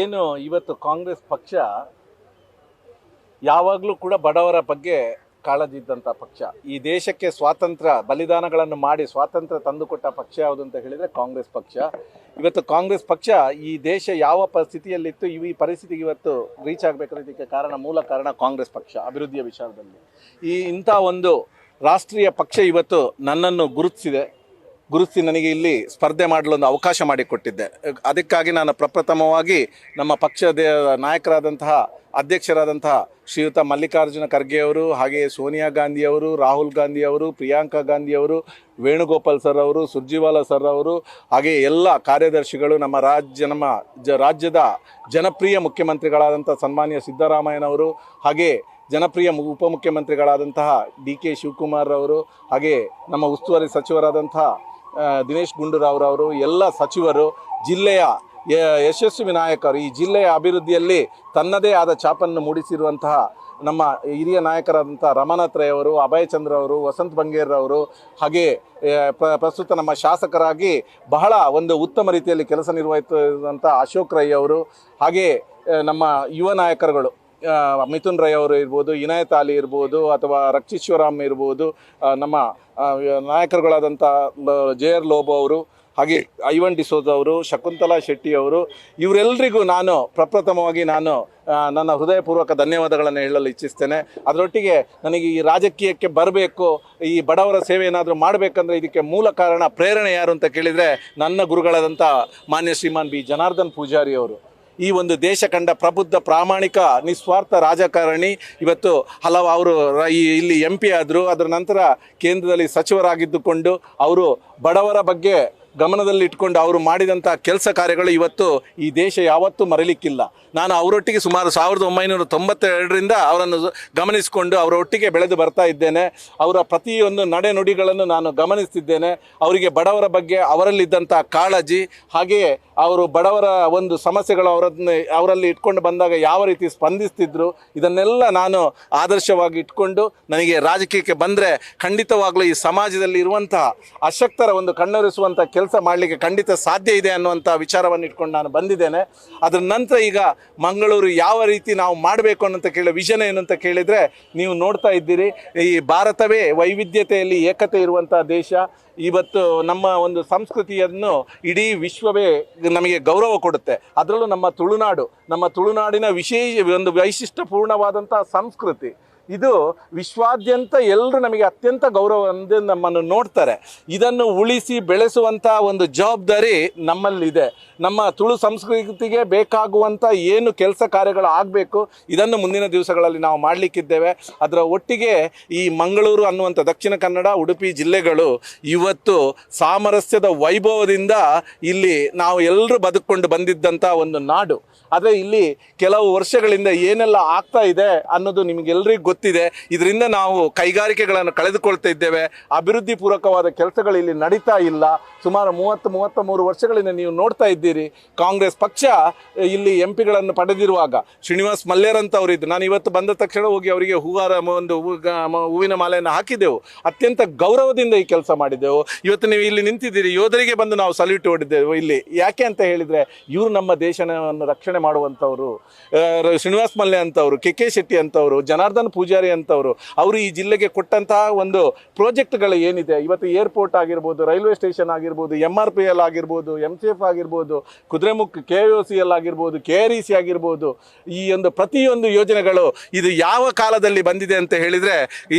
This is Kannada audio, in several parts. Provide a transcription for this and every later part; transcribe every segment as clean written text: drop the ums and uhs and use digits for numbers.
ಏನು ಇವತ್ತು ಕಾಂಗ್ರೆಸ್ ಪಕ್ಷ ಯಾವಾಗಲೂ ಕೂಡ ಬಡವರ ಬಗ್ಗೆ ಕಾಳಜಿ ಇದ್ದಂಥ ಪಕ್ಷ. ಈ ದೇಶಕ್ಕೆ ಸ್ವಾತಂತ್ರ್ಯ ಬಲಿದಾನಗಳನ್ನು ಮಾಡಿ ಸ್ವಾತಂತ್ರ್ಯ ತಂದುಕೊಟ್ಟ ಪಕ್ಷ ಯಾವುದು ಅಂತ ಹೇಳಿದರೆ ಕಾಂಗ್ರೆಸ್ ಪಕ್ಷ. ಇವತ್ತು ಕಾಂಗ್ರೆಸ್ ಪಕ್ಷ ಈ ದೇಶ ಯಾವ ಪರಿಸ್ಥಿತಿಯಲ್ಲಿತ್ತು, ಈ ಪರಿಸ್ಥಿತಿಗೆ ಇವತ್ತು ರೀಚ್ ಆಗಬೇಕನ್ನೋದಕ್ಕೆ ಮೂಲ ಕಾರಣ ಕಾಂಗ್ರೆಸ್ ಪಕ್ಷ. ಅಭಿವೃದ್ಧಿಯ ವಿಚಾರದಲ್ಲಿ ಇಂಥ ಒಂದು ರಾಷ್ಟ್ರೀಯ ಪಕ್ಷ ಇವತ್ತು ನನ್ನನ್ನು ಗುರುತಿಸಿ ನನಗೆ ಇಲ್ಲಿ ಸ್ಪರ್ಧೆ ಮಾಡಲು ಒಂದು ಅವಕಾಶ ಮಾಡಿಕೊಟ್ಟಿದ್ದೆ. ಅದಕ್ಕಾಗಿ ನಾನು ಪ್ರಪ್ರಥಮವಾಗಿ ನಮ್ಮ ಪಕ್ಷದ ನಾಯಕರಾದಂತಹ ಅಧ್ಯಕ್ಷರಾದಂತಹ ಶ್ರೀಯುತ ಮಲ್ಲಿಕಾರ್ಜುನ ಖರ್ಗೆಯವರು, ಹಾಗೆಯೇ ಸೋನಿಯಾ ಗಾಂಧಿಯವರು, ರಾಹುಲ್ ಗಾಂಧಿಯವರು, ಪ್ರಿಯಾಂಕಾ ಗಾಂಧಿಯವರು, ವೇಣುಗೋಪಾಲ್ ಸರ್ ಅವರು, ಸುರ್ಜಿವಾಲಾ ಸರ್ ಅವರು, ಹಾಗೆ ಎಲ್ಲ ಕಾರ್ಯದರ್ಶಿಗಳು, ನಮ್ಮ ರಾಜ್ಯದ ಜನಪ್ರಿಯ ಮುಖ್ಯಮಂತ್ರಿಗಳಾದಂಥ ಸನ್ಮಾನ್ಯ ಸಿದ್ದರಾಮಯ್ಯನವರು, ಹಾಗೆ ಜನಪ್ರಿಯ ಉಪಮುಖ್ಯಮಂತ್ರಿಗಳಾದಂತಹ DK ಶಿವಕುಮಾರ್ ಅವರು, ಹಾಗೆ ನಮ್ಮ ಉಸ್ತುವಾರಿ ಸಚಿವರಾದಂತಹ ದಿನೇಶ್ ಗುಂಡೂರಾವ್ರವರು, ಎಲ್ಲ ಸಚಿವರು, ಜಿಲ್ಲೆಯ ಯಶಸ್ವಿ ನಾಯಕರು, ಈ ಜಿಲ್ಲೆಯ ಅಭಿವೃದ್ಧಿಯಲ್ಲಿ ತನ್ನದೇ ಆದ ಛಾಪನ್ನು ಮೂಡಿಸಿರುವಂತಹ ನಮ್ಮ ಹಿರಿಯ ನಾಯಕರಾದಂಥ ರಮಾನಾಥ್ ರೈ ಅವರು, ಅಭಯ್ ಚಂದ್ರ ಅವರು, ವಸಂತ್ ಬಂಗೇರ್ರವರು, ಹಾಗೆ ಪ್ರಸ್ತುತ ನಮ್ಮ ಶಾಸಕರಾಗಿ ಬಹಳ ಒಂದು ಉತ್ತಮ ರೀತಿಯಲ್ಲಿ ಕೆಲಸ ನಿರ್ವಹಿಸಿದಂಥ ಅಶೋಕ್ ರೈ ಅವರು, ಹಾಗೆ ನಮ್ಮ ಯುವ ನಾಯಕರುಗಳು ಮಿಥುನ್ ರೈ ಅವರು ಇರ್ಬೋದು, ಇನಾಯತ್ ಅಲಿ ಇರ್ಬೋದು, ಅಥವಾ ರಕ್ಷಿಶ್ವರಾಮ್ ಇರ್ಬೋದು, ನಮ್ಮ ನಾಯಕರುಗಳಾದಂಥ JR ಲೋಬೋ ಅವರು, ಹಾಗೆ ಐವನ್ ಡಿಸೋಜ್ ಅವರು, ಶಕುಂತಲಾ ಶೆಟ್ಟಿ ಅವರು, ಇವರೆಲ್ಲರಿಗೂ ನಾನು ಪ್ರಪ್ರಥಮವಾಗಿ ನನ್ನ ಹೃದಯಪೂರ್ವಕ ಧನ್ಯವಾದಗಳನ್ನು ಹೇಳಲು ಇಚ್ಛಿಸ್ತೇನೆ. ಅದರೊಟ್ಟಿಗೆ ನನಗೆ ಈ ರಾಜಕೀಯಕ್ಕೆ ಬರಬೇಕು, ಈ ಬಡವರ ಸೇವೆ ಏನಾದರೂ ಮಾಡಬೇಕಂದ್ರೆ ಇದಕ್ಕೆ ಮೂಲ ಕಾರಣ ಪ್ರೇರಣೆ ಯಾರು ಅಂತ ಕೇಳಿದರೆ ನನ್ನ ಗುರುಗಳಾದಂಥ ಮಾನ್ಯ ಶ್ರೀಮಾನ್ B ಜನಾರ್ದನ್ ಪೂಜಾರಿ ಅವರು. ಈ ಒಂದು ದೇಶ ಕಂಡ ಪ್ರಬುದ್ಧ, ಪ್ರಾಮಾಣಿಕ, ನಿಸ್ವಾರ್ಥ ರಾಜಕಾರಣಿ. ಇವತ್ತು ಅವರು ಇಲ್ಲಿ MP ಆದರು, ಅದರ ನಂತರ ಕೇಂದ್ರದಲ್ಲಿ ಸಚಿವರಾಗಿದ್ದುಕೊಂಡು ಅವರು ಬಡವರ ಬಗ್ಗೆ ಗಮನದಲ್ಲಿಟ್ಕೊಂಡು ಅವರು ಮಾಡಿದಂಥ ಕೆಲಸ ಕಾರ್ಯಗಳು ಇವತ್ತು ಈ ದೇಶ ಯಾವತ್ತೂ ಮರೀಲಿಕ್ಕಿಲ್ಲ. ನಾನು ಅವರೊಟ್ಟಿಗೆ ಸುಮಾರು 1992ರಿಂದ ಅವರನ್ನು ಗಮನಿಸಿಕೊಂಡು ಅವರೊಟ್ಟಿಗೆ ಬೆಳೆದು ಬರ್ತಾ ಇದ್ದೇನೆ. ಅವರ ಪ್ರತಿಯೊಂದು ನಡೆನುಡಿಗಳನ್ನು ನಾನು ಗಮನಿಸ್ತಿದ್ದೇನೆ. ಅವರಿಗೆ ಬಡವರ ಬಗ್ಗೆ ಅವರಲ್ಲಿದ್ದಂಥ ಕಾಳಜಿ, ಹಾಗೆಯೇ ಅವರು ಬಡವರ ಒಂದು ಸಮಸ್ಯೆಗಳು ಅವರಲ್ಲಿ ಇಟ್ಕೊಂಡು ಬಂದಾಗ ಯಾವ ರೀತಿ ಸ್ಪಂದಿಸ್ತಿದ್ರು, ಇದನ್ನೆಲ್ಲ ನಾನು ಆದರ್ಶವಾಗಿ ಇಟ್ಕೊಂಡು ನನಗೆ ರಾಜಕೀಯಕ್ಕೆ ಬಂದರೆ ಖಂಡಿತವಾಗ್ಲೂ ಈ ಸಮಾಜದಲ್ಲಿ ಇರುವಂತಹ ಅಶಕ್ತರ ಒಂದು ಕಣ್ಣೊರೆಸುವಂಥ ಕೆಲಸ ಮಾಡಲಿಕ್ಕೆ ಖಂಡಿತ ಸಾಧ್ಯ ಇದೆ ಅನ್ನುವಂಥ ವಿಚಾರವನ್ನು ಇಟ್ಕೊಂಡು ನಾನು ಬಂದಿದ್ದೇನೆ. ಅದರ ನಂತರ ಈಗ ಮಂಗಳೂರು ಯಾವ ರೀತಿ ನಾವು ಮಾಡಬೇಕು ಅನ್ನೋಂತ ವಿಷನ್ ಏನು ಅಂತ ಕೇಳಿದರೆ, ನೀವು ನೋಡ್ತಾ ಇದ್ದೀರಿ, ಈ ಭಾರತವೇ ವೈವಿಧ್ಯತೆಯಲ್ಲಿ ಏಕತೆ ಇರುವಂಥ ದೇಶ. ಇವತ್ತು ನಮ್ಮ ಒಂದು ಸಂಸ್ಕೃತಿಯನ್ನು ಇಡೀ ವಿಶ್ವವೇ ನಮಗೆ ಗೌರವ ಕೊಡುತ್ತೆ. ಅದರಲ್ಲೂ ನಮ್ಮ ತುಳುನಾಡಿನ ಒಂದು ವೈಶಿಷ್ಟ್ಯಪೂರ್ಣವಾದಂಥ ಸಂಸ್ಕೃತಿ ಇದು ವಿಶ್ವಾದ್ಯಂತ ಎಲ್ಲರೂ ನಮಗೆ ಅತ್ಯಂತ ಗೌರವದಿಂದ ನಮ್ಮನ್ನು ನೋಡ್ತಾರೆ. ಇದನ್ನು ಉಳಿಸಿ ಬೆಳೆಸುವಂಥ ಒಂದು ಜವಾಬ್ದಾರಿ ನಮ್ಮಲ್ಲಿದೆ. ನಮ್ಮ ತುಳು ಸಂಸ್ಕೃತಿಗೆ ಬೇಕಾಗುವಂಥ ಏನು ಕೆಲಸ ಕಾರ್ಯಗಳು ಆಗಬೇಕು ಇದನ್ನು ಮುಂದಿನ ದಿವಸಗಳಲ್ಲಿ ನಾವು ಮಾಡಲಿಕ್ಕಿದ್ದೇವೆ. ಅದರ ಒಟ್ಟಿಗೆ ಈ ಮಂಗಳೂರು ಅನ್ನುವಂಥ ದಕ್ಷಿಣ ಕನ್ನಡ, ಉಡುಪಿ ಜಿಲ್ಲೆಗಳು ಇವತ್ತು ಸಾಮರಸ್ಯದ ವೈಭವದಿಂದ ಇಲ್ಲಿ ನಾವು ಎಲ್ಲರೂ ಬದುಕೊಂಡು ಬಂದಿದ್ದಂಥ ಒಂದು ನಾಡು. ಆದರೆ ಇಲ್ಲಿ ಕೆಲವು ವರ್ಷಗಳಿಂದ ಏನೆಲ್ಲ ಆಗ್ತಾ ಇದೆ ಅನ್ನೋದು ನಿಮಗೆಲ್ಲರಿಗೂ ಗೊತ್ತಿದೆ. ಇದರಿಂದ ನಾವು ಕೈಗಾರಿಕೆಗಳನ್ನು ಕಳೆದುಕೊಳ್ತಾ ಇದ್ದೇವೆ. ಅಭಿವೃದ್ಧಿ ಪೂರ್ವಕವಾದ ಕೆಲಸಗಳು ಇಲ್ಲಿ ನಡೀತಾ ಇಲ್ಲ. ಸುಮಾರು 33 ವರ್ಷಗಳಿಂದ ನೀವು ನೋಡ್ತಾ ಇದ್ದೀರಿ. ಕಾಂಗ್ರೆಸ್ ಪಕ್ಷ ಇಲ್ಲಿ MP ಗಳನ್ನು ಪಡೆದಿರುವಾಗ ಶ್ರೀನಿವಾಸ್ ಮಲ್ಯರ್ ಅಂತ ಅವರಿದ್ದು, ನಾನು ಇವತ್ತು ಬಂದ ತಕ್ಷಣ ಹೋಗಿ ಅವರಿಗೆ ಹೂವಿನ ಮಾಲೆಯನ್ನು ಹಾಕಿದೆವು. ಅತ್ಯಂತ ಗೌರವದಿಂದ ಈ ಕೆಲಸ ಮಾಡಿದ್ದೆವು. ಇವತ್ತು ನೀವು ಇಲ್ಲಿ ನಿಂತಿದ್ದೀರಿ, ಯೋಧರಿಗೆ ಬಂದು ನಾವು ಸಲ್ಯೂಟ್ ಹೊಡೆದೆವು ಇಲ್ಲಿ. ಯಾಕೆ ಅಂತ ಹೇಳಿದರೆ, ಇವರು ನಮ್ಮ ದೇಶವನ್ನು ರಕ್ಷಣೆ ಮಾಡುವಂಥವರು. ಶ್ರೀನಿವಾಸ್ ಮಲ್ಯ ಅಂತವರು, KK ಶೆಟ್ಟಿ ಅಂತವರು, ಜನಾರ್ದನ್ ಪೂಜಾರಿ ಅಂತವರು, ಅವರು ಈ ಜಿಲ್ಲೆಗೆ ಕೊಟ್ಟಂತಹ ಒಂದು ಪ್ರಾಜೆಕ್ಟ್ಗಳು ಏನಿದೆ, ಇವತ್ತು ಏರ್ಪೋರ್ಟ್ ಆಗಿರ್ಬೋದು, ರೈಲ್ವೆ ಸ್ಟೇಷನ್ ಆಗಿರ್ಬೋದು, MRPL ಆಗಿರ್ಬೋದು, MCF ಆಗಿರ್ಬೋದು, ಕುದುರೆಮುಖ KOCL ಆಗಿರ್ಬೋದು, KREC ಆಗಿರ್ಬೋದು, ಈ ಒಂದು ಪ್ರತಿಯೊಂದು ಯೋಜನೆಗಳು ಇದು ಯಾವ ಕಾಲದಲ್ಲಿ ಬಂದಿದೆ ಅಂತ ಹೇಳಿದರೆ,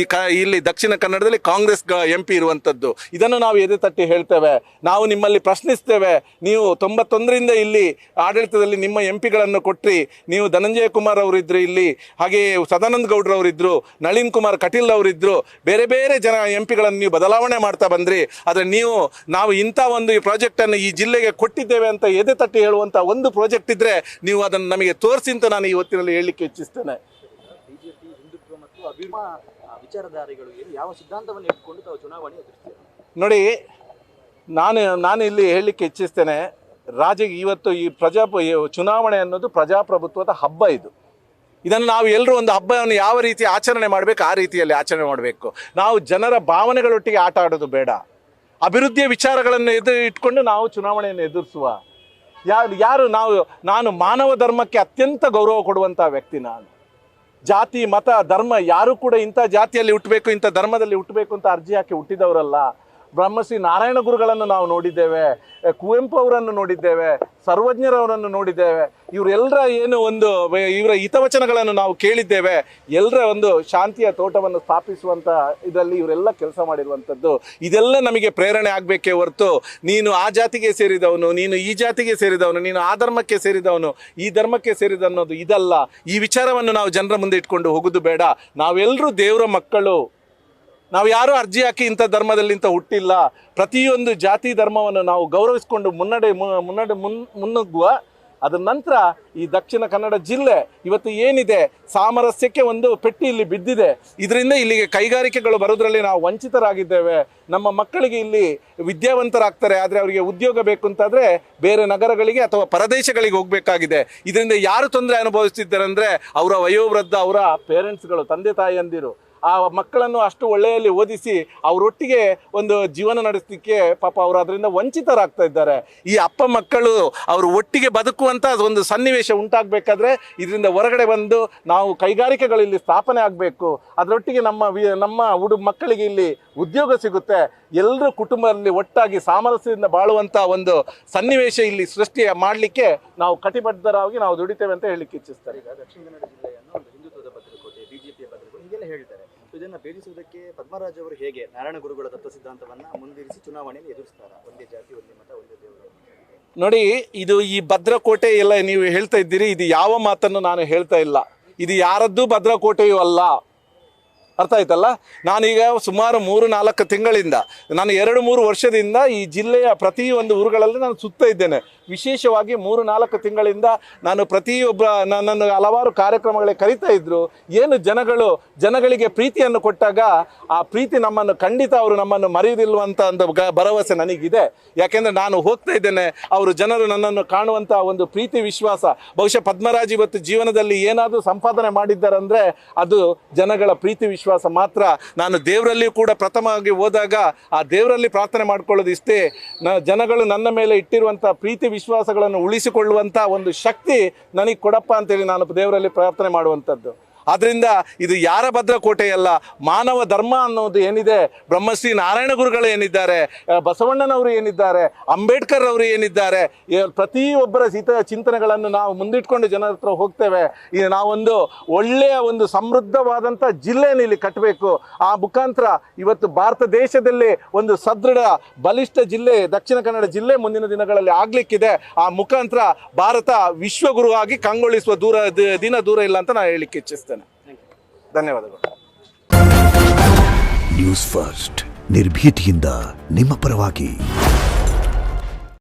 ಇಲ್ಲಿ ದಕ್ಷಿಣ ಕನ್ನಡದಲ್ಲಿ ಕಾಂಗ್ರೆಸ್ MP ಇರುವಂಥದ್ದು. ಇದನ್ನು ನಾವು ಎದೆ ತಟ್ಟಿ ಹೇಳ್ತೇವೆ. ನಾವು ನಿಮ್ಮಲ್ಲಿ ಪ್ರಶ್ನಿಸ್ತೇವೆ, ನೀವು 91ರಿಂದ ಇಲ್ಲಿ ಆಡಳಿತದಲ್ಲಿ ನಿಮ್ಮ MP ಗಳನ್ನು ಕೊಟ್ರಿ. ನೀವು ಧನಂಜಯ ಕುಮಾರ್ ಅವರಿದ್ರು ಇಲ್ಲಿ, ಹಾಗೆ ಸದಾನಂದ ಗೌಡ್ರವರಿದ್ದರು, ನಳಿನ್ ಕುಮಾರ್ ಕಟೀಲ್ ಅವರಿದ್ದರು, ಬೇರೆ ಬೇರೆ ಜನ MP ಗಳನ್ನು ನೀವು ಬದಲಾವಣೆ ಮಾಡ್ತಾ ಬಂದ್ರಿ. ಆದರೆ ನಾವು ಇಂಥ ಒಂದು ಪ್ರಾಜೆಕ್ಟನ್ನು ಈ ಜಿಲ್ಲೆಗೆ ಕೊಟ್ಟಿದ್ದೇವೆ ಅಂತ ಎದೆ ತಟ್ಟಿ ಹೇಳುವಂಥ ಒಂದು ಪ್ರಾಜೆಕ್ಟ್ ಇದ್ದರೆ ನೀವು ಅದನ್ನು ನಮಗೆ ತೋರಿಸಿ ಅಂತ ನಾನು ಇವತ್ತಿನಲ್ಲಿ ಹೇಳಲಿಕ್ಕೆ ಇಚ್ಛಿಸ್ತೇನೆ. ಬಿಜೆಪಿ ಹಿಂದುತ್ವ ಮತ್ತು ವಿಚಾರಧಾರೆಗಳು ಯಾವ ಸಿದ್ಧಾಂತವನ್ನು ಇಟ್ಕೊಂಡು ತಾವು ಚುನಾವಣೆ ಎದುರಿಸ್ತೀರಾ? ನೋಡಿ, ನಾನು ಇಲ್ಲಿ ಹೇಳಲಿಕ್ಕೆ ಇಚ್ಛಿಸ್ತೇನೆ, ಇವತ್ತು ಈ ಚುನಾವಣೆ ಅನ್ನೋದು ಪ್ರಜಾಪ್ರಭುತ್ವದ ಹಬ್ಬ. ಇದನ್ನು ನಾವು ಎಲ್ಲರೂ ಒಂದು ಹಬ್ಬವನ್ನು ಯಾವ ರೀತಿ ಆಚರಣೆ ಮಾಡಬೇಕು ಆ ರೀತಿಯಲ್ಲಿ ಆಚರಣೆ ಮಾಡಬೇಕು. ನಾವು ಜನರ ಭಾವನೆಗಳೊಟ್ಟಿಗೆ ಆಟ ಆಡೋದು ಬೇಡ. ಅಭಿವೃದ್ಧಿಯ ವಿಚಾರಗಳನ್ನು ಇಟ್ಕೊಂಡು ನಾವು ಚುನಾವಣೆಯನ್ನು ಎದುರಿಸುವ. ಯಾರು ನಾನು ಮಾನವ ಧರ್ಮಕ್ಕೆ ಅತ್ಯಂತ ಗೌರವ ಕೊಡುವಂಥ ವ್ಯಕ್ತಿ ನಾನು. ಜಾತಿ ಮತ ಧರ್ಮ ಯಾರು ಕೂಡ ಇಂಥ ಜಾತಿಯಲ್ಲಿ ಹುಟ್ಟಬೇಕು ಇಂಥ ಧರ್ಮದಲ್ಲಿ ಹುಟ್ಟಬೇಕು ಅಂತ ಅರ್ಜಿ ಹಾಕಿ ಹುಟ್ಟಿದವರಲ್ಲ. ಬ್ರಹ್ಮಶ್ರೀ ನಾರಾಯಣ ಗುರುಗಳನ್ನು ನಾವು ನೋಡಿದ್ದೇವೆ, ಕುವೆಂಪು ಅವರನ್ನು ನೋಡಿದ್ದೇವೆ, ಸರ್ವಜ್ಞರವರನ್ನು ನೋಡಿದ್ದೇವೆ. ಇವರೆಲ್ಲರ ಏನು ಒಂದು ಇವರ ಹಿತವಚನಗಳನ್ನು ನಾವು ಕೇಳಿದ್ದೇವೆ. ಎಲ್ಲರ ಒಂದು ಶಾಂತಿಯ ತೋಟವನ್ನು ಸ್ಥಾಪಿಸುವಂಥ ಇದರಲ್ಲಿ ಇವರೆಲ್ಲ ಕೆಲಸ ಮಾಡಿರುವಂಥದ್ದು. ಇದೆಲ್ಲ ನಮಗೆ ಪ್ರೇರಣೆ ಆಗಬೇಕೇ ಹೊರತು ನೀನು ಆ ಜಾತಿಗೆ ಸೇರಿದವನು, ನೀನು ಈ ಜಾತಿಗೆ ಸೇರಿದವನು, ನೀನು ಆ ಧರ್ಮಕ್ಕೆ ಸೇರಿದವನು, ಈ ಧರ್ಮಕ್ಕೆ ಸೇರಿದ ಅನ್ನೋದು ಇದಲ್ಲ. ಈ ವಿಚಾರವನ್ನು ನಾವು ಜನರ ಮುಂದೆ ಇಟ್ಕೊಂಡು ಹೋಗೋದು ಬೇಡ. ನಾವೆಲ್ಲರೂ ದೇವರ ಮಕ್ಕಳು. ನಾವು ಯಾರೂ ಅರ್ಜಿ ಹಾಕಿ ಇಂಥ ಧರ್ಮದಲ್ಲಿ ಇಂಥ ಹುಟ್ಟಿಲ್ಲ. ಪ್ರತಿಯೊಂದು ಜಾತಿ ಧರ್ಮವನ್ನು ನಾವು ಗೌರವಿಸಿಕೊಂಡು ಮುನ್ನುಗ್ಗುವ. ಅದರ ನಂತರ ಈ ದಕ್ಷಿಣ ಕನ್ನಡ ಜಿಲ್ಲೆ ಇವತ್ತು ಏನಿದೆ ಸಾಮರಸ್ಯಕ್ಕೆ ಒಂದು ಪೆಟ್ಟಿ ಇಲ್ಲಿ ಬಿದ್ದಿದೆ. ಇದರಿಂದ ಇಲ್ಲಿಗೆ ಕೈಗಾರಿಕೆಗಳು ಬರೋದ್ರಲ್ಲಿ ನಾವು ವಂಚಿತರಾಗಿದ್ದೇವೆ. ನಮ್ಮ ಮಕ್ಕಳಿಗೆ ಇಲ್ಲಿ ವಿದ್ಯಾವಂತರಾಗ್ತಾರೆ, ಆದರೆ ಅವರಿಗೆ ಉದ್ಯೋಗ ಬೇಕು ಅಂತಾದರೆ ಬೇರೆ ನಗರಗಳಿಗೆ ಅಥವಾ ಪರದೇಶಗಳಿಗೆ ಹೋಗಬೇಕಾಗಿದೆ. ಇದರಿಂದ ಯಾರು ತೊಂದರೆ ಅನುಭವಿಸ್ತಿದ್ದಾರೆ ಅಂದರೆ ಅವರ ವಯೋವೃದ್ಧ, ಅವರ ಪೇರೆಂಟ್ಸ್ಗಳು, ತಂದೆ ತಾಯಿಯಂದಿರು. ಆ ಮಕ್ಕಳನ್ನು ಅಷ್ಟು ಒಳ್ಳೆಯಲ್ಲಿ ಓದಿಸಿ ಅವರೊಟ್ಟಿಗೆ ಒಂದು ಜೀವನ ನಡೆಸಲಿಕ್ಕೆ ಪಾಪ ಅವರು ಅದರಿಂದ ವಂಚಿತರಾಗ್ತಾ ಇದ್ದಾರೆ. ಈ ಅಪ್ಪ ಮಕ್ಕಳು ಅವರು ಒಟ್ಟಿಗೆ ಬದುಕುವಂಥ ಒಂದು ಸನ್ನಿವೇಶ ಉಂಟಾಗಬೇಕಾದ್ರೆ ಇದರಿಂದ ಹೊರಗಡೆ ಬಂದು ನಾವು ಕೈಗಾರಿಕೆಗಳು ಇಲ್ಲಿ ಸ್ಥಾಪನೆ ಆಗಬೇಕು. ಅದರೊಟ್ಟಿಗೆ ನಮ್ಮ ಮಕ್ಕಳಿಗೆ ಇಲ್ಲಿ ಉದ್ಯೋಗ ಸಿಗುತ್ತೆ. ಎಲ್ಲರೂ ಕುಟುಂಬದಲ್ಲಿ ಒಟ್ಟಾಗಿ ಸಾಮರಸ್ಯದಿಂದ ಬಾಳುವಂಥ ಒಂದು ಸನ್ನಿವೇಶ ಇಲ್ಲಿ ಸೃಷ್ಟಿ ಮಾಡಲಿಕ್ಕೆ ನಾವು ಕಟಿಬದ್ಧರಾಗಿ ನಾವು ದುಡಿತೇವೆ ಅಂತ ಹೇಳಲಿಕ್ಕೆ ಇಚ್ಛಿಸ್ತಾರೆ. ಈಗ ದಕ್ಷಿಣ ಕನ್ನಡ ಜಿಲ್ಲೆಯನ್ನು ಒಂದು ಹಿಂದುತ್ವದ ಭದ್ರಕೋಟೆ, ಬಿಜೆಪಿಯ ಭದ್ರಕೋಟೆ ಹೀಗೆಲ್ಲ ಹೇಳ್ತಾರೆ. ಇದನ್ನು ಭೇದಿಸುವುದಕ್ಕೆ ಪದ್ಮರಾಜ್ ಅವರು ಹೇಗೆ ನಾರಾಯಣ ಗುರುಗಳ ತತ್ವ ಸಿದ್ಧಾಂತವನ್ನು ಮುಂದಿರಿಸಿ ಚುನಾವಣೆಯನ್ನು ಎದುರಿಸ್ತಾರೆ? ಒಂದೇ ಜಾತಿ, ಒಂದೇ ಮತ, ಒಂದೇ ದೇವರು. ನೋಡಿ, ಇದು ಈ ಭದ್ರಕೋಟೆ ಎಲ್ಲ ನೀವು ಹೇಳ್ತಾ ಇದ್ದೀರಿ, ಇದು ಯಾವ ಮಾತನ್ನು ನಾನು ಹೇಳ್ತಾ ಇಲ್ಲ. ಇದು ಯಾರದ್ದೂ ಭದ್ರಕೋಟೆಯೂ ಅಲ್ಲ. ಅರ್ಥ ಆಯ್ತಲ್ಲ? ನಾನೀಗ ಸುಮಾರು 3-4 ತಿಂಗಳಿಂದ, ನಾನು 2-3 ವರ್ಷದಿಂದ ಈ ಜಿಲ್ಲೆಯ ಪ್ರತಿಯೊಂದು ಊರುಗಳಲ್ಲಿ ನಾನು ಸುತ್ತಾ ಇದ್ದೇನೆ. ವಿಶೇಷವಾಗಿ 3-4 ತಿಂಗಳಿಂದ ನಾನು ನನ್ನನ್ನು ಹಲವಾರು ಕಾರ್ಯಕ್ರಮಗಳಿಗೆ ಕರೀತಾ ಇದ್ದರು. ಏನು ಜನಗಳಿಗೆ ಪ್ರೀತಿಯನ್ನು ಕೊಟ್ಟಾಗ ಆ ಪ್ರೀತಿ ನಮ್ಮನ್ನು ಖಂಡಿತ ಅವರು ನಮ್ಮನ್ನು ಮರೆಯುವುದಿಲ್ವಂತ ಒಂದು ಭರವಸೆ ನನಗಿದೆ. ಯಾಕೆಂದರೆ ನಾನು ಹೋಗ್ತಾ ಇದ್ದೇನೆ, ಜನರು ನನ್ನನ್ನು ಕಾಣುವಂಥ ಒಂದು ಪ್ರೀತಿ ವಿಶ್ವಾಸ. ಬಹುಶಃ ಪದ್ಮರಾಜ್ ಇವತ್ತು ಜೀವನದಲ್ಲಿ ಏನಾದರೂ ಸಂಪಾದನೆ ಮಾಡಿದ್ದಾರಂದರೆ ಅದು ಜನಗಳ ಪ್ರೀತಿ ವಿಶ್ವಾಸ ಮಾತ್ರ. ನಾನು ದೇವರಲ್ಲಿಯೂ ಕೂಡ ಪ್ರಥಮವಾಗಿ ಹೋದಾಗ ಆ ದೇವರಲ್ಲಿ ಪ್ರಾರ್ಥನೆ ಮಾಡ್ಕೊಳ್ಳೋದು ಇಷ್ಟೇ, ಜನಗಳು ನನ್ನ ಮೇಲೆ ಇಟ್ಟಿರುವಂಥ ಪ್ರೀತಿ ವಿಶ್ವಾಸಗಳನ್ನು ಉಳಿಸಿಕೊಳ್ಳುವಂಥ ಒಂದು ಶಕ್ತಿ ನನಗೆ ಕೊಡಪ್ಪ ಅಂತೇಳಿ ನಾನು ದೇವರಲ್ಲಿ ಪ್ರಾರ್ಥನೆ ಮಾಡುವಂಥದ್ದು. ಆದ್ದರಿಂದ ಇದು ಯಾರ ಭದ್ರಕೋಟೆಯಲ್ಲ. ಮಾನವ ಧರ್ಮ ಅನ್ನೋದು ಏನಿದೆ, ಬ್ರಹ್ಮಶ್ರೀ ನಾರಾಯಣ ಗುರುಗಳು ಏನಿದ್ದಾರೆ, ಬಸವಣ್ಣನವರು ಏನಿದ್ದಾರೆ, ಅಂಬೇಡ್ಕರ್ ಅವರು ಏನಿದ್ದಾರೆ, ಪ್ರತಿಯೊಬ್ಬರ ಚಿಂತನೆಗಳನ್ನು ನಾವು ಮುಂದಿಟ್ಕೊಂಡು ಜನರ ಹತ್ರ ಹೋಗ್ತೇವೆ. ಈಗ ನಾವೊಂದು ಒಳ್ಳೆಯ ಒಂದು ಸಮೃದ್ಧವಾದಂಥ ಜಿಲ್ಲೆಯನ್ನು ಇಲ್ಲಿ ಕಟ್ಟಬೇಕು. ಆ ಮುಖಾಂತರ ಇವತ್ತು ಭಾರತ ದೇಶದಲ್ಲಿ ಒಂದು ಸದೃಢ ಬಲಿಷ್ಠ ಜಿಲ್ಲೆ ದಕ್ಷಿಣ ಕನ್ನಡ ಜಿಲ್ಲೆ ಮುಂದಿನ ದಿನಗಳಲ್ಲಿ ಆಗಲಿಕ್ಕಿದೆ. ಆ ಮುಖಾಂತರ ಭಾರತ ವಿಶ್ವಗುರು ಆಗಿ ಕಂಗೊಳಿಸುವ ದಿನ ದೂರ ಇಲ್ಲ ಅಂತ ನಾನು ಹೇಳಲಿಕ್ಕೆ ಇಚ್ಛಿಸ್ತೇನೆ. ಧನ್ಯವಾದಗಳು. ನ್ಯೂಸ್ ಫಸ್ಟ್ ನಿರ್ಭೀತಿಯಿಂದ ನಿಮ್ಮ ಪರವಾಗಿ.